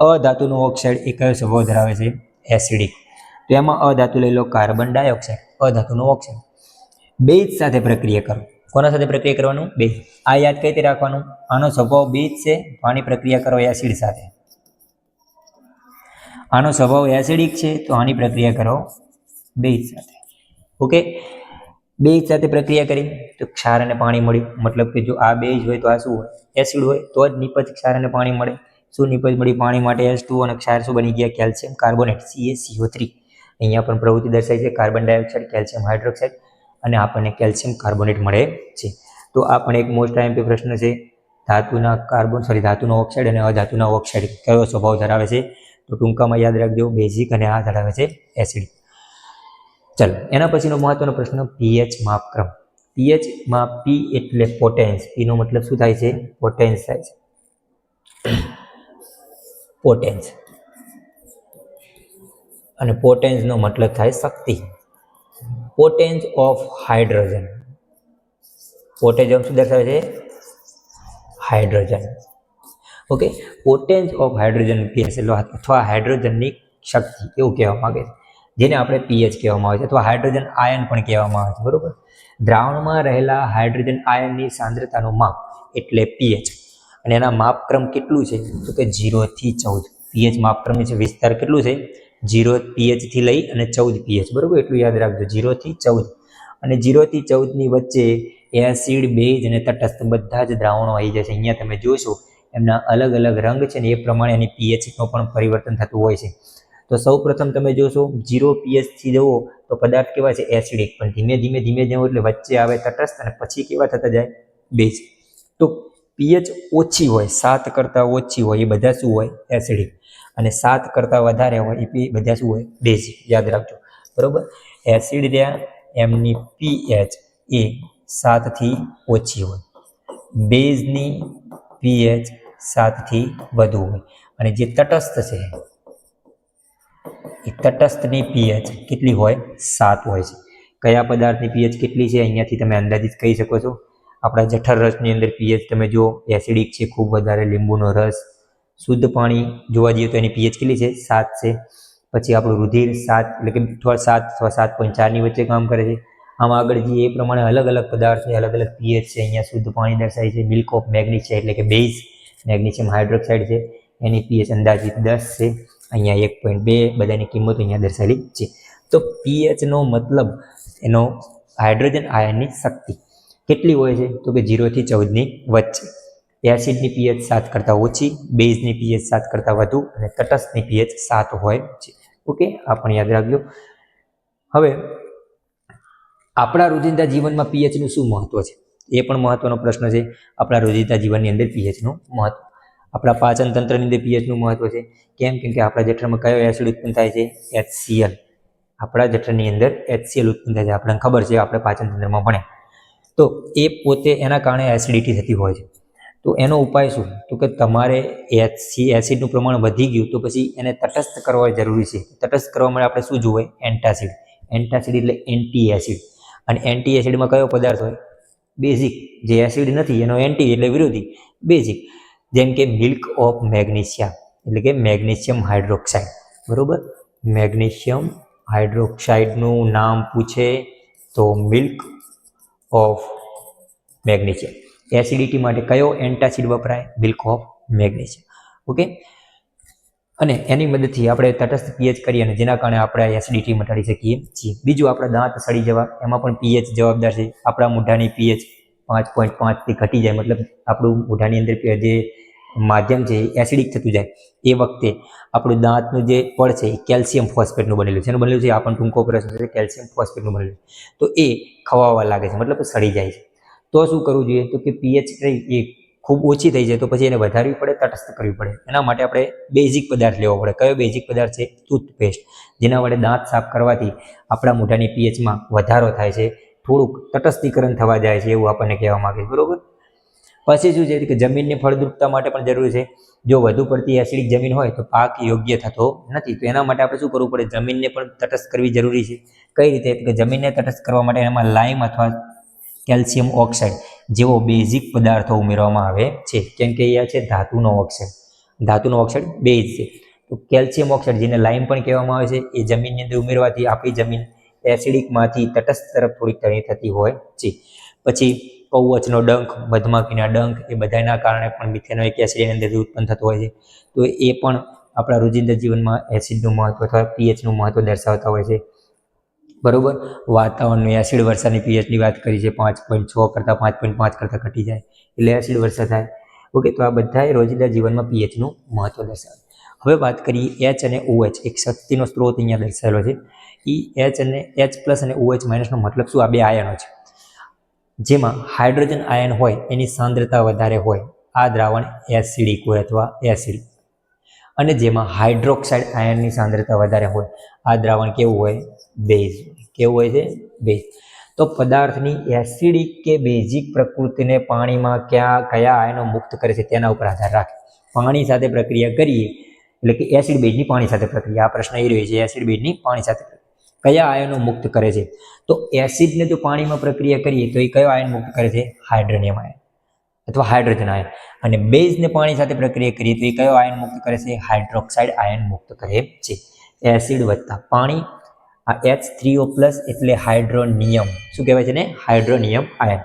અધાતુનો ઓક્સાઇડ એ કયો સ્વભાવ ધરાવે છે? એસિડિક. તો એમાં અધાતુ લઈ લો, કાર્બન ડાયોક્સાઇડ, અધાતુનો ઓક્સાઇડ. બેઝ સાથે પ્રક્રિયા કરો. કોના સાથે પ્રક્રિયા કરવાનું? બેઝ. આ યાદ કઈ રીતે રાખવાનું? આનો સ્વભાવ બેઝ છે, તો આની પ્રક્રિયા કરો એસિડ સાથે. આનો સ્વભાવ એસિડિક છે, તો આની પ્રક્રિયા કરો બેઝ સાથે. ઓકે, બેઝ સાથે પ્રક્રિયા કરી તો ક્ષાર અને પાણી મળ્યું. મતલબ કે જો આ બેઝ હોય તો આ શું હોય? એસિડ હોય. તો જ નિપજ ક્ષાર અને પાણી મળે. શું નિપજ મળી? પાણી માટે H2O અને ક્ષાર શું બની ગયા? Calcium carbonate, CaCO3. અહીંયા પણ પ્રવૃત્તિ દર્શાવી છે, કાર્બન ડાયોક્સાઇડ, કેલ્શિયમ હાઇડ્રોક્સાઇડ, અને આપણને કેલ્શિયમ કાર્બોનેટ મળે છે. તો આ પણ એક મોસ્ટ આઈએમપી પ્રશ્ન છે. ધાતુનો ઓક્સાઇડ અને અધાતુના ઓક્સાઇડ કયો સ્વભાવ ધરાવે છે? તો ટૂંકામાં યાદ રાખજો, બેઝિક, અને આ ધરાવે છે એસિડ. ચલો, એના પછીનો મહત્વનો પ્રશ્ન, pH માપક્રમ. પીએચમાં પી એટલે પોટેન્સ, પીનો મતલબ શું થાય છે? પોટેન્સ થાય છે, પોટેન્સ. અને પોટેન્સનો મતલબ થાય શક્તિ. પોટેન્સ ઓફ હાઇડ્રોજન, પોટેન્સ શું દર્શાવે છે? Hydrogen. Okay, potence of hydrogen gas અથવા હાઇડ્રોજનની શક્તિ એવું કહેવા માંગે છે, જેને આપણે પીએચ કહેવામાં આવે છે અથવા હાઇડ્રોજન આયન પણ કહેવામાં આવે છે. બરોબર. દ્રાવણમાં રહેલા હાઇડ્રોજન આયનની સાંદ્રતાનું માપ એટલે પીએચ. અને એના માપક્રમ કેટલું છે? તો કે 0 થી 14. પીએચ માપક્રમ છે વિસ્તાર કેટલું છે? 0 પીએચ થી લઈ અને 14 પીએચ. બરોબર, એટલું યાદ રાખજો, 0 થી 14. અને 0 થી 14 ની વચ્ચે એસિડ, બેઝ અને તટસ્થ બધા જ દ્રાવણો આવી જશે. અહીંયા તમે જોશો એમના અલગ અલગ રંગ છે ને એ પ્રમાણે એની પીએચનું પણ પરિવર્તન થતું હોય છે. તો સૌ પ્રથમ તમે જોશો 0 પીએચથી જુઓ તો પદાર્થ કેવા છે? એસિડિક. પણ ધીમે ધીમે જવું એટલે વચ્ચે આવે તટસ્થ અને પછી કેવા થતા જાય? બેઝ. તો પીએચ ઓછી હોય, 7 કરતાં ઓછી હોય એ બધા શું હોય? એસિડિક. અને 7 કરતાં વધારે હોય એ બધા શું હોય? બેઝ. યાદ રાખજો. બરોબર. એસિડ રહ્યા એમની પીએચ એ 7 થી ઓછી હોય, બેઝની પીએચ 7 થી વધુ હોય, અને જે તટસ્થ છે એ તટસ્થની પીએચ કેટલી હોય? 7 હોય છે. કયા પદાર્થની પીએચ કેટલી છે અહીંયાથી તમે અંદાજિત કહી શકો છો? આપણા જઠર રસની અંદર પીએચ તમે જુઓ એસિડિક છે ખૂબ વધારે. લીંબુનો રસ, શુદ્ધ પાણી જોવા જઈએ તો એની પીએચ કેટલી છે? 7 છે. પછી આપણું રુધિર 7 એટલે કે 7 અથવા 7.4 ની વચ્ચે કામ કરે છે. આમ આગળ જઈએ એ પ્રમાણે અલગ અલગ પદાર્થ છે, અલગ અલગ પીએચ છે. અહીંયા શુદ્ધ પાણી દર્શાય છે. મિલ્ક ઓફ મેગ્નેશિયા એટલે કે બેઝ, મેગ્નેશિયમ હાઇડ્રોક્સાઇડ છે, એની પીએચ અંદાજિત 10 છે. અહીંયા 1.2. બધાની કિંમતો અહીંયા દર્શાવેલી છે. તો પીએચનો મતલબ એનો હાઇડ્રોજન આયનની શક્તિ કેટલી હોય છે? તો કે 0 થી 14 ની વચ્ચે. એસિડની પીએચ 7 કરતાં ઓછી, બેઝની પીએચ 7 કરતાં વધુ અને તટસ્થની પીએચ 7 હોય છે. ઓકે, આ પણ યાદ રાખજો. હવે આપણા રોજિંદા જીવનમાં પીએચનું શું મહત્વ છે? એ પણ મહત્વનો પ્રશ્ન છે. આપણા રોજિંદા જીવનની અંદર પીએચનું મહત્વ, આપણા પાચન તંત્રની અંદર પીએચનું મહત્વ છે. કેમ? કે આપણા જઠરમાં કયો એસિડ ઉત્પન્ન થાય છે? HCl. આપણા જઠરની અંદર HCl ઉત્પન્ન થાય છે. આપણને ખબર છે, આપણે પાચન તંત્રમાં ભણ્યા. તો એ પોતે એના કારણે એસિડિટી થતી હોય છે. તો એનો ઉપાય શું? તો કે તમારે એસિડનું પ્રમાણ વધી ગયું તો પછી એને તટસ્થ કરવા જરૂરી છે. તટસ્થ કરવા માટે આપણે શું જોઈએ? એન્ટાસિડ. એન્ટાસિડ એટલે એન્ટી એસિડ. અને એન્ટી એસિડમાં કયો પદાર્થ હોય? બેઝિક. જે એસિડ નથી એનો એન્ટી એટલે વિરોધી, બેઝિક. જેમ કે મિલ્ક ઓફ મેગ્નેશિયા એટલે કે મેગ્નેશિયમ હાઇડ્રોક્સાઇડ. બરોબર. મેગ્નેશિયમ હાઇડ્રોક્સાઇડનું નામ પૂછે તો મિલ્ક ઓફ મેગ્નેશિયમ. એસિડિટી માટે કયો એન્ટાસિડ વપરાય? Milk of magnesium. ઓકે, અને એની મદદથી આપણે તટસ્થ પીએચ કરીએ અને જેના કારણે આપણે એસિડિટી મટાડી શકીએ છીએ. બીજું, આપણા દાંત સડી જવા એમાં પણ પીએચ જવાબદાર છે. આપણા મોઢાની પીએચ 5.5 થી ઘટી જાય, મતલબ આપણું મોઢાની અંદર જે માધ્યમ છે એસિડિક થતું જાય એ વખતે આપણું દાંતનું જે પડ છે એ કેલ્શિયમ ફોસ્ફેટનું બનેલું છે. એનું બનેલું છે, આપણને ટૂંકો પ્રશ્ન છે, કેલ્શિયમ ફોસ્ફેટનું બનેલું છે. તો એ ખવાવા લાગે છે, મતલબ સડી જાય છે. તો શું કરવું જોઈએ? તો કે પીએચ એ ખૂબ ઓછી થઈ જાય તો પછી એને વધારવી પડે, તટસ્થ કરવી પડે. એના માટે આપણે બેઝિક પદાર્થ લેવો પડે. કયો બેઝિક પદાર્થ છે? ટૂથપેસ્ટ. જેના વડે દાંત સાફ કરવાથી આપણા મોઢાની પીએચમાં વધારો થાય છે, થોડુંક તટસ્થીકરણ થવા જાય છે એવું આપણને કહેવા માંગે છે. બરોબર. પછી શું છે કે જમીનની ફળદ્રુપતા માટે પણ જરૂરી છે. જો વધુ પડતી એસિડિક જમીન હોય તો પાક યોગ્ય થતો નથી. તો એના માટે આપણે શું કરવું પડે? જમીનને પણ તટસ્થ કરવી જરૂરી છે. કઈ રીતે? કે જમીનને તટસ્થ કરવા માટે એમાં લાઇમ અથવા કેલ્શિયમ ઓક્સાઇડ જેવો બેઝિક પદાર્થો ઉમેરવામાં આવે છે. કેમ કે એ છે ધાતુનો ઓક્સાઇડ. ધાતુનો ઓક્સાઇડ બેઝ છે. તો કેલ્શિયમ ઓક્સાઇડ, જેને લાઇમ પણ કહેવામાં આવે છે, એ જમીનની અંદર ઉમેરવાથી આપણી જમીન એસિડિકમાંથી તટસ્થ તરફ થોડીક ટળી થતી હોય છે. પછી કૌવચનો ડંખ, મધમાખીના ડંખ, એ બધાના કારણે પણ મિથેનોઇક એસિડ અંદર ઉત્પન્ન થતો હોય છે. તો એ પણ આપણા રોજિંદા જીવનમાં એસિડનું મહત્વ અથવા પીએચનું મહત્વ દર્શાવતા હોય છે. બરોબર. વાતાવરણની એસિડ વર્ષાની પીએચની વાત કરી છે, 5.6 કરતાં 5.5 કરતાં ઘટી જાય એટલે એસિડ વર્ષા થાય. ઓકે, તો આ બધાએ રોજિંદા જીવનમાં પીએચનું મહત્વ દર્શાવે. હવે વાત કરીએ એચ અને OH. એક શક્તિનો સ્ત્રોત અહીંયા દર્શાવેલો છે. એચ અને H+ અને OH- નો મતલબ શું? આ બે આયનો છે. જેમાં હાઇડ્રોજન આયન હોય એની સાંદ્રતા વધારે હોય, આ દ્રાવણ એસિડિક હોય અથવા એસિડ. અને જેમાં હાઇડ્રોક્સાઇડ આયનની સાંદ્રતા વધારે હોય, આ દ્રાવણ કેવું હોય? બેઝ. કેવું હોય છે? બેઝ. તો પદાર્થની એસિડિક કે બેઝિક પ્રકૃતિને પાણીમાં કયા આયનો મુક્ત કરે છે તેના ઉપર આધાર રાખે. પાણી સાથે પ્રક્રિયા કરીએ એટલે કે એસિડ બેઝની પાણી સાથે પ્રક્રિયા, આ પ્રશ્ન એ રહ્યો છે એસિડ બેઝની પાણી સાથે કયા આયનો મુક્ત કરે છે. તો એસિડને જો પાણીમાં પ્રક્રિયા કરીએ તો એ કયો આયન મુક્ત કરે છે? હાઇડ્રોનિયમ આયન અથવા હાઇડ્રોજન આયન. અને બેઝને પાણી સાથે પ્રક્રિયા કરીએ તો એ કયો આયન મુક્ત કરે છે? હાઇડ્રોક્સાઇડ આયન મુક્ત કરે છે. એસિડ વત્તા પાણી, આ H3O પ્લસ એટલે હાઇડ્રોનિયમ, શું કહેવાય છે ને? હાઇડ્રોનિયમ આયન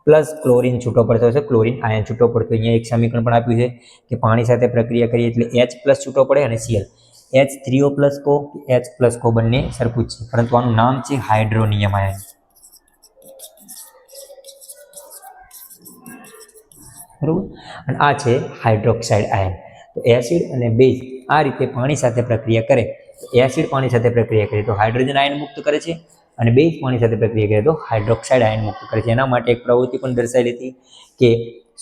પ્લસ ક્લોરીન છૂટો પડતો હશે, ક્લોરીન આયન છૂટો પડતો. અહીંયા એક સમીકરણ પણ આપ્યું છે કે પાણી સાથે પ્રક્રિયા કરીએ એટલે H પ્લસ છૂટો પડે અને Cl. H3O પ્લસ કો H પ્લસ કો બંને સરખું જ છે, પરંતુ આનું નામ છે હાઇડ્રોનિયમ આયન. બરોબર, અને આ છે હાઇડ્રોક્સાઇડ આયન. તો એસિડ અને બેઝ આ રીતે પાણી સાથે પ્રક્રિયા કરે, એસિડ પાણી સાથે પ્રક્રિયા કરે તો હાઇડ્રોજન આયન મુક્ત કરે છે, અને બેઝ પાણી સાથે પ્રક્રિયા કરે તો હાઇડ્રોક્સાઇડ આયન મુક્ત કરે છે. એના માટે એક પ્રવૃત્તિ પણ દર્શાવેલી હતી કે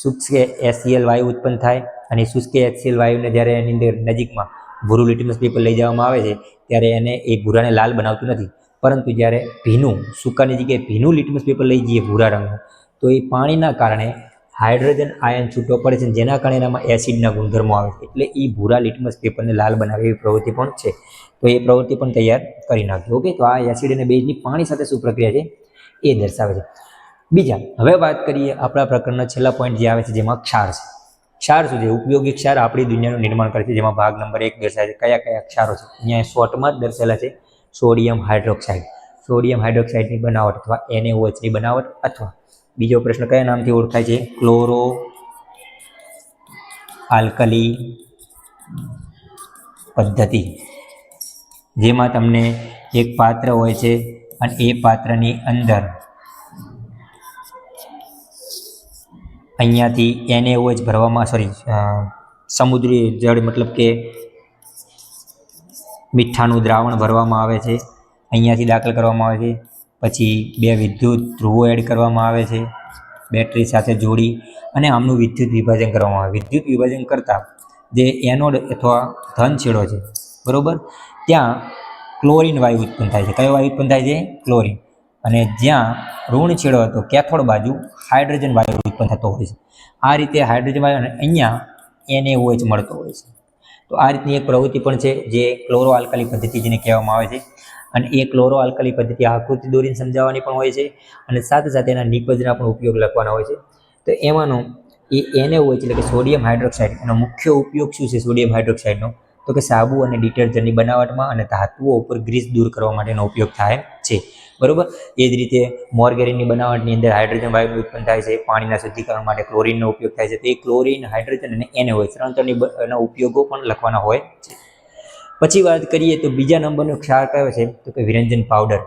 શુષ્ક HCl વાયુ ઉત્પન્ન થાય, અને શુષ્ક HCl વાયુને જ્યારે એની અંદર નજીકમાં ભૂરું લિટમસ પેપર લઈ જવામાં આવે છે ત્યારે એને એ ભૂરાને લાલ બનાવતું નથી, પરંતુ જ્યારે ભીનું સૂકાની જગ્યાએ ભીનું લિટમસ પેપર લઈ જઈએ ભૂરા રંગનું, તો એ પાણીના કારણે હાઇડ્રોજન આયન છૂટો પડે છે, જેના કારણે એનામાં એસિડના ગુણધર્મો આવે છે, એટલે એ ભૂરા લિટમસ પેપરને લાલ બનાવે એવી પ્રવૃત્તિ પણ છે. તો એ પ્રવૃત્તિ પણ તૈયાર કરી નાખજો. ઓકે, તો આ એસિડ અને બેઝની પાણી સાથે શું પ્રક્રિયા છે એ દર્શાવે છે. બીજા, હવે વાત કરીએ આપણા પ્રકરણના છેલ્લા પોઈન્ટ જે આવે છે, જેમાં ક્ષાર છે. ક્ષાર શું છે? ઉપયોગી ક્ષાર આપણી દુનિયાનું નિર્માણ કરે છે, જેમાં ભાગ નંબર 1 દર્શાવે છે કયા કયા ક્ષારો છે. અહીંયા શોર્ટમાં જ દર્શાવેલા છે. સોડિયમ હાઇડ્રોક્સાઇડ, સોડિયમ હાઇડ્રોક્સાઇડની બનાવટ અથવા NaOHની બનાવટ, અથવા બીજો પ્રશ્ન કયા નામથી ઓળખાય છે? ક્લોરો આલ્કલી પદ્ધતિ, જેમાં તમને એક પાત્ર હોય છે અને એ પાત્રની અંદર અહીંયાથી NaOH ભરવામાં, સમુદ્રી જળ મતલબ કે મીઠાનું દ્રાવણ ભરવામાં આવે છે, અહીંયાથી દાખલ કરવામાં આવે છે. પછી 2 વિદ્યુત ધ્રુવો એડ કરવામાં આવે છે બેટરી સાથે જોડી, અને આમનું વિદ્યુત વિભાજન કરવામાં આવે. વિદ્યુત વિભાજન કરતાં જે એનોડ અથવા ધન છેડો છે, બરાબર, ત્યાં ક્લોરીન વાયુ ઉત્પન્ન થાય છે. કયો વાયુ ઉત્પન્ન થાય છે? ક્લોરીન. અને જ્યાં ઋણ છેડો હતો કેથોડ બાજુ હાઇડ્રોજન વાયુ ઉત્પન્ન થતો હોય છે. આ રીતે હાઇડ્રોજન વાયુ અને અહીંયા NaOH મળતો હોય છે. તો આ રીતની એક પ્રવૃત્તિ પણ છે જે ક્લોરો આલ્કાલી પદ્ધતિ જેને કહેવામાં આવે છે. અને એ ક્લોરો આલ્કાલી પદ્ધતિ આકૃતિ દોરીને સમજાવવાની પણ હોય છે, અને સાથે સાથે એના નિપજના પણ ઉપયોગ લખવાના હોય છે. તો એમાંનો એ NaOH એટલે કે સોડિયમ હાઇડ્રોક્સાઇડ, એનો મુખ્ય ઉપયોગ શું છે સોડિયમ હાઇડ્રોક્સાઇડનો? તો કે સાબુ અને ડિટર્જન્ટની બનાવટમાં અને ધાતુઓ ઉપર ગ્રીસ દૂર કરવા માટેનો ઉપયોગ થાય છે. બરોબર, એ જ રીતે મોરગેરીનની બનાવટની અંદર હાઇડ્રોજન વાયુનું ઉત્પન્ન થાય છે. પાણીના શુદ્ધિકરણ માટે ક્લોરીનનો ઉપયોગ થાય છે. તો એ ક્લોરીન, હાઇડ્રોજન અને NaOH ત્રણના ઉપયોગો પણ લખવાના હોય છે. પછી વાત કરીએ તો બીજા નંબરનો ક્ષાર કયો છે? તો કે વિરંજન powder,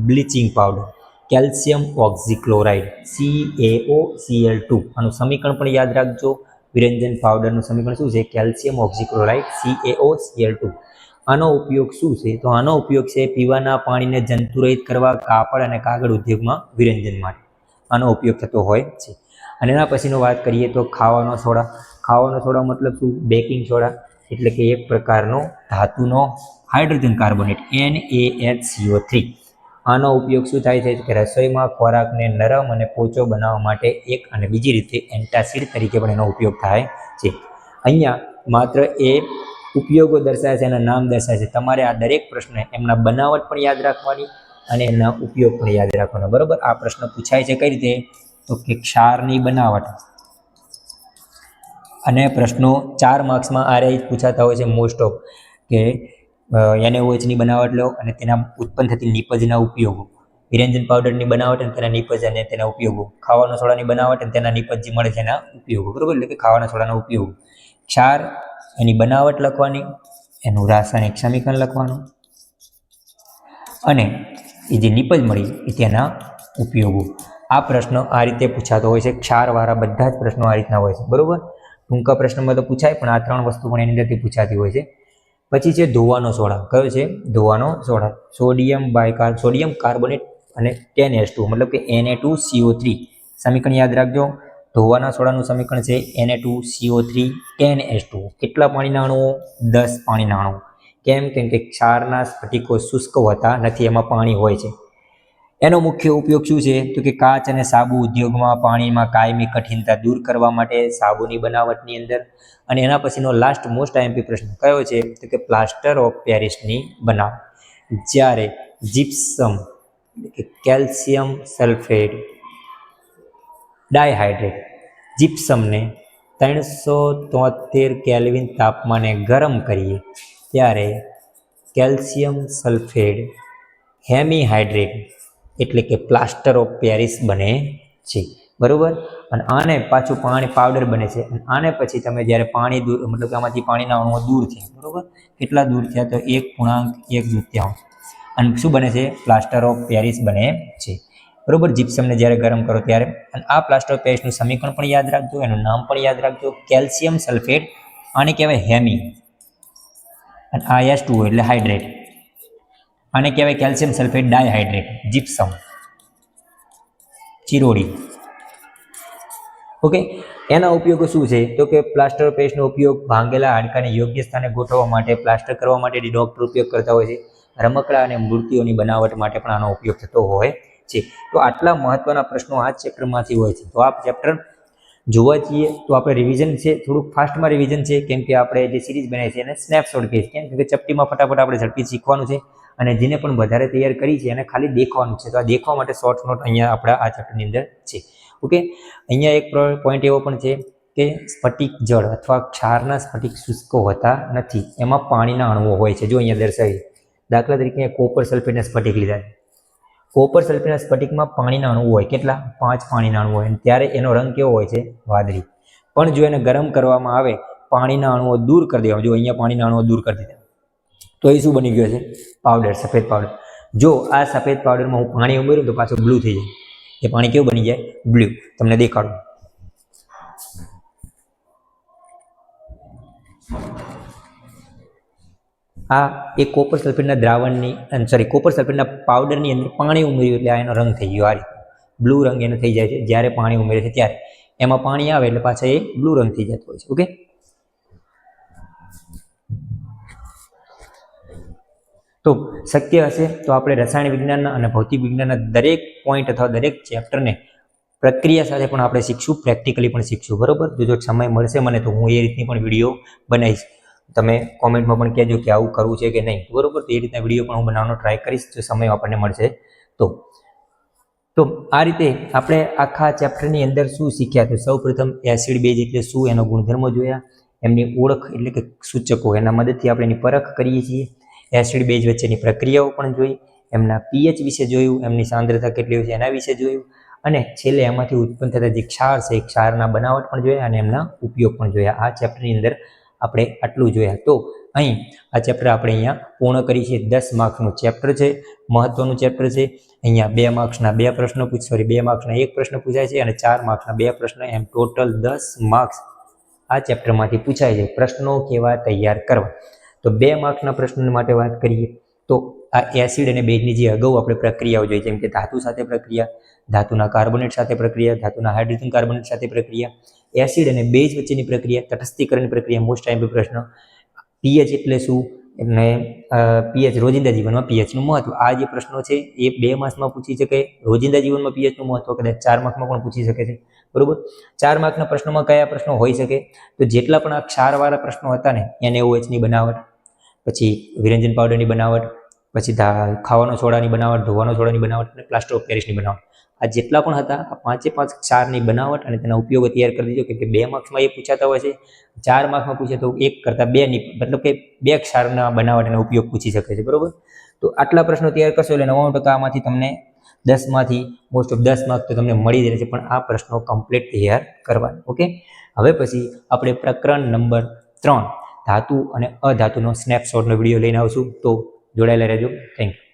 bleaching powder, calcium oxychloride, CaOCl2. આનું સમીકરણ પણ યાદ રાખજો. વિરંજન પાવડરનું સમીકરણ શું છે? Calcium oxychloride, CaOCl2. આનો ઉપયોગ શું છે? તો આનો ઉપયોગ છે પીવાના પાણીને જંતુરહિત કરવા, કાપડ અને કાગળ ઉદ્યોગમાં વિરંજન માટે આનો ઉપયોગ થતો હોય છે. અને એના પછીનો વાત કરીએ તો ખાવાનો સોડા. ખાવાનો સોડા મતલબ શું? બેકિંગ સોડા, એટલે કે એક પ્રકારનો ધાતુનો હાઇડ્રોજન કાર્બોનેટ, NaHCO3. આનો ઉપયોગ શું થાય છે? કે રસોઈમાં ખોરાકને નરમ અને પોચો બનાવવા માટે એક, અને બીજી રીતે એન્ટાસિડ તરીકે પણ એનો ઉપયોગ થાય છે. અહીંયા માત્ર એ ઉપયોગો દર્શાવે છે, એના નામ દર્શાવે છે. તમારે આ દરેક પ્રશ્ન એમના બનાવટ પણ યાદ રાખવાની અને એમના ઉપયોગ પણ યાદ રાખવાના. બરોબર, આ પ્રશ્ન પૂછાય છે કઈ રીતે? તો કે ક્ષારની બનાવટ. અને પ્રશ્નો 4 માર્ક્સમાં આ રીતે પૂછાતા હોય છે મોસ્ટ ઓફ, કે NaOHની બનાવટ લો અને તેના ઉત્પન્ન થતી નિપજના ઉપયોગો, વિરંજન પાવડરની બનાવટ અને તેના નિપજ અને તેના ઉપયોગો, ખાવાના સોડાની બનાવટ અને તેના નિપજ જે મળે છે એના ઉપયોગો. બરોબર, એટલે કે ખાવાના સોડાના ઉપયોગો. ક્ષાર, એની બનાવટ લખવાની, એનું રાસાયણિક સમીકરણ લખવાનું, અને એ જે નિપજ મળી એ તેના ઉપયોગો. આ પ્રશ્ન આ રીતે પૂછાતો હોય છે. ક્ષારવાળા બધા જ પ્રશ્નો આ રીતના હોય છે. બરોબર, ટૂંકા પ્રશ્નમાં તો પૂછાય, પણ આ 3 વસ્તુ પણ એની અંદરથી પૂછાતી હોય છે. પછી છે ધોવાનો સોડા. કયો છે? ધોવાનો સોડા. સોડિયમ કાર્બોનેટ અને 10H2 મતલબ કે Na2CO3. સમીકરણ યાદ રાખજો. ધોવાના સોડાનું સમીકરણ છે Na2CO3 10H2. કેટલા પાણીના અણુઓ? 10 પાણીના અણુઓ. કેમ? કેમ કે ક્ષારના સ્ફટિકો શુષ્ક હોતા નથી, એમાં પાણી હોય છે. એનો મુખ્ય ઉપયોગ શું છે તો કે કાચ અને સાબુ ઉદ્યોગમાં પાણીમાં કાયમી કઠિનતા દૂર કરવા માટે સાબુની બનાવટની અંદર. અને એના પછીનો લાસ્ટ મોસ્ટ આઈએમપી પ્રશ્ન કયો છે તો કે પ્લાસ્ટર ઓફ પેરિસની બનાવટ. જ્યારે જીપ્સમ એટલે કે કેલ્શિયમ સલ્ફેટ ડાયહાઇડ્રેટ જીપ્સમને 373 કેલ્વિન તાપમાને ગરમ કરીએ ત્યારે કેલ્શિયમ સલ્ફેટ હેમીહાઇડ્રેટ એટલે કે પ્લાસ્ટર ઓફ પેરિસ બને છે, બરાબર. અને આને પાછું પાણી પાવડર બને છે. અને આને પછી તમે જ્યારે પાણી દૂર મતલબ કે આમાંથી પાણીના અણુઓ દૂર થયા, બરાબર. કેટલા દૂર થયા તો 1.1 અને શું બને છે પ્લાસ્ટર ઓફ પેરિસ બને છે, બરાબર. જીપ્સમને જ્યારે ગરમ કરો ત્યારે. અને આ પ્લાસ્ટર ઓફ પેરિસનું સમીકરણ પણ યાદ રાખજો, એનું નામ પણ યાદ રાખજો, કેલ્શિયમ સલ્ફેટ. આને કહેવાય હેમી અને આ H2O એટલે હાઇડ્રેટ. આને કહેવાય કેલ્શિયમ સલ્ફેટ ડાયહાઇડ્રેટ જીપ્સમ ચિરોડી. ઓકે. એના ઉપયોગો શું છે તો કે પ્લાસ્ટર ઓફ પેરિસનો ઉપયોગ ભાંગેલા હાડકાને યોગ્ય સ્થાને ગોઠવવા માટે, પ્લાસ્ટર કરવા માટે ડોક્ટર ઉપયોગ કરતા હોય છે. રમકડા અને મૂર્તિઓની બનાવટ માટે પણ આનો ઉપયોગ થતો હોય છે. તો આટલા મહત્વના પ્રશ્નો આ ચેપ્ટરમાંથી હોય છે. તો આ ચેપ્ટર જોવા જઈએ તો આપણે રિવિઝન છે થોડુંક ફાસ્ટમાં રિવિઝન છે, કેમ કે આપણે જે સિરીઝ બનાવી છે એને સ્નેપશોટ કહીએ છીએ, કેમ કે ચપટીમાં ફટાફટ આપણે ઝડપી શીખવાનું છે. અને જેને પણ વધારે તૈયાર કરી છે એને ખાલી દેખવાનું છે. તો આ દેખવા માટે શોર્ટ નોટ અહીંયા આપણા આ ચેપ્ટરની અંદર છે. ઓકે. અહીંયા એક પોઈન્ટ એવો પણ છે કે સ્ફટિક જળ અથવા ક્ષારના સ્ફટિક શુષ્કો હોતા નથી, એમાં પાણીના અણુઓ હોય છે. જો અહીંયા દર્શાવી દાખલા તરીકે કોપર સલ્ફેટના સ્ફટિક લીધા છે. કોપર સલ્ફેટના સ્ફટિકમાં પાણીના અણુઓ હોય, કેટલા 5 પાણીના અણુઓ હોય. ત્યારે એનો રંગ કેવો હોય છે વાદળી. પણ જો એને ગરમ કરવામાં આવે, પાણીના અણુઓ દૂર કરી દેવામાં, જો અહીંયા પાણીના અણુઓ દૂર કરી દીધા તો એ શું બની ગયો છે પાવડર, સફેદ પાવડર. જો આ સફેદ પાવડરમાં હું પાણી ઉમેરું તો પાછું બ્લુ થઈ જાય. એ પાણી કેવું બની જાય બ્લુ. તમને દેખાડું. આ એક કોપર સલ્ફેટના દ્રાવણની કોપર સલ્ફેટના પાવડરની અંદર પાણી ઉમેર્યું એટલે આ એનો રંગ થઈ ગયો. આ રીતે બ્લુ રંગ એનો થઈ જાય છે જ્યારે પાણી ઉમેરે છે ત્યારે. એમાં પાણી આવે એટલે પાછા એ બ્લુ રંગ થઈ જતો હોય છે. ઓકે. તો શક્ય હશે તો આપણે રસાયણ વિજ્ઞાનના અને ભૌતિક વિજ્ઞાનના દરેક પોઈન્ટ અથવા દરેક ચેપ્ટરને પ્રક્રિયા સાથે પણ આપણે શીખશું, પ્રેક્ટિકલી પણ શીખશું, બરાબર. જો સમય મળશે મને તો હું એ રીતની પણ વિડીયો બનાવીશ. તમે કોમેન્ટમાં પણ કહેજો કે આવું કરવું છે કે નહીં, બરાબર. તો એ રીતના વિડીયો પણ હું બનાવવાનો ટ્રાય કરીશ જો સમય આપણને મળશે તો આ રીતે આપણે આખા ચેપ્ટરની અંદર શું શીખ્યા તો સૌપ્રથમ એસિડ બેઝ એટલે શું, એનો ગુણધર્મો જોયા, એમની ઓળખ એટલે કે સૂચકો, એના મદદથી આપણે એની પરખ કરીએ છીએ. એસિડ બેઝ વચ્ચેની પ્રક્રિયાઓ પણ જોઈ, એમના પીએચ વિશે જોયું, એમની સાંદ્રતા કેટલી હોય છે એના વિશે જોયું, અને છેલ્લે એમાંથી ઉત્પન્ન થતા જે ક્ષાર છે એ ક્ષારના બનાવટ પણ જોયા અને એમના ઉપયોગ પણ જોયા. આ ચેપ્ટરની અંદર આપણે આટલું જોયા. તો અહીં આ ચેપ્ટર આપણે અહીંયા પૂર્ણ કરી છે. 10 માર્ક્સનું ચેપ્ટર છે, મહત્વનું ચેપ્ટર છે. અહીંયા 2 માર્ક્સના 2 પ્રશ્નો 2 માર્ક્સના 1 પ્રશ્ન પૂછાય છે અને 4 માર્ક્સના 2 પ્રશ્ન, એમ ટોટલ 10 માર્ક્સ આ ચેપ્ટરમાંથી પૂછાય છે. પ્રશ્નો કેવા તૈયાર કરવા તો 2 માર્ક્સના પ્રશ્નો માટે વાત કરીએ તો આ એસિડ અને બેઝની જે અગાઉ આપણે પ્રક્રિયાઓ જોઈ, જેમ કે ધાતુ સાથે પ્રક્રિયા, ધાતુના કાર્બોનેટ સાથે પ્રક્રિયા, ધાતુના હાઇડ્રોજન કાર્બોનેટ સાથે પ્રક્રિયા, એસિડ અને બેઝ વચ્ચેની પ્રક્રિયા, તટસ્થીકરણ પ્રક્રિયા, મોસ્ટ આઈએમપી પ્રશ્ન, પીએચ એટલે શું, અને પીએચ રોજિંદા જીવનમાં પીએચનું મહત્વ. આ જે પ્રશ્નો છે એ 2 માર્ક્સમાં પૂછી શકે. રોજિંદા જીવનમાં પીએચનું મહત્વ કદાચ 4 માર્ક્સમાં પણ પૂછી શકે છે, બરોબર. 4 માર્ક્સના પ્રશ્નોમાં કયા પ્રશ્નો હોઈ શકે તો જેટલા પણ આ ક્ષારવાળા પ્રશ્નો હતા ને, NaOHની બનાવટ, પછી વિરંજન પાવડરની બનાવટ, પછી ખાવાનો સોડાની બનાવટ, ધોવાનો સોડાની બનાવટ અને પ્લાસ્ટર ઓફ પેરિસની બનાવટ, આ જેટલા પણ હતા આ 5 ક્ષારની બનાવટ અને તેના ઉપયોગો તૈયાર કરી દીધો. કે 2 માર્ક્સમાં એ પૂછાતા હોય છે, 4 માર્ક્સમાં પૂછે તો 1 કરતાં 2 ની મતલબ કે 2 ક્ષારના બનાવટ અને ઉપયોગ પૂછી શકે છે, બરોબર. તો આટલા પ્રશ્નો તૈયાર કરશો એટલે 99% આમાંથી તમને 10માંથી મોસ્ટ ઓફ 10 માર્ક તો તમને મળી જ રહેશે, પણ આ પ્રશ્નો કમ્પ્લીટ તૈયાર કરવાના. ઓકે. હવે પછી આપણે પ્રકરણ નંબર 3 ધાતુ અને અધાતુનો સ્નેપશોટનો વિડીયો લઈને આવશું, તો જોડાયેલા રહેજો. Thank you.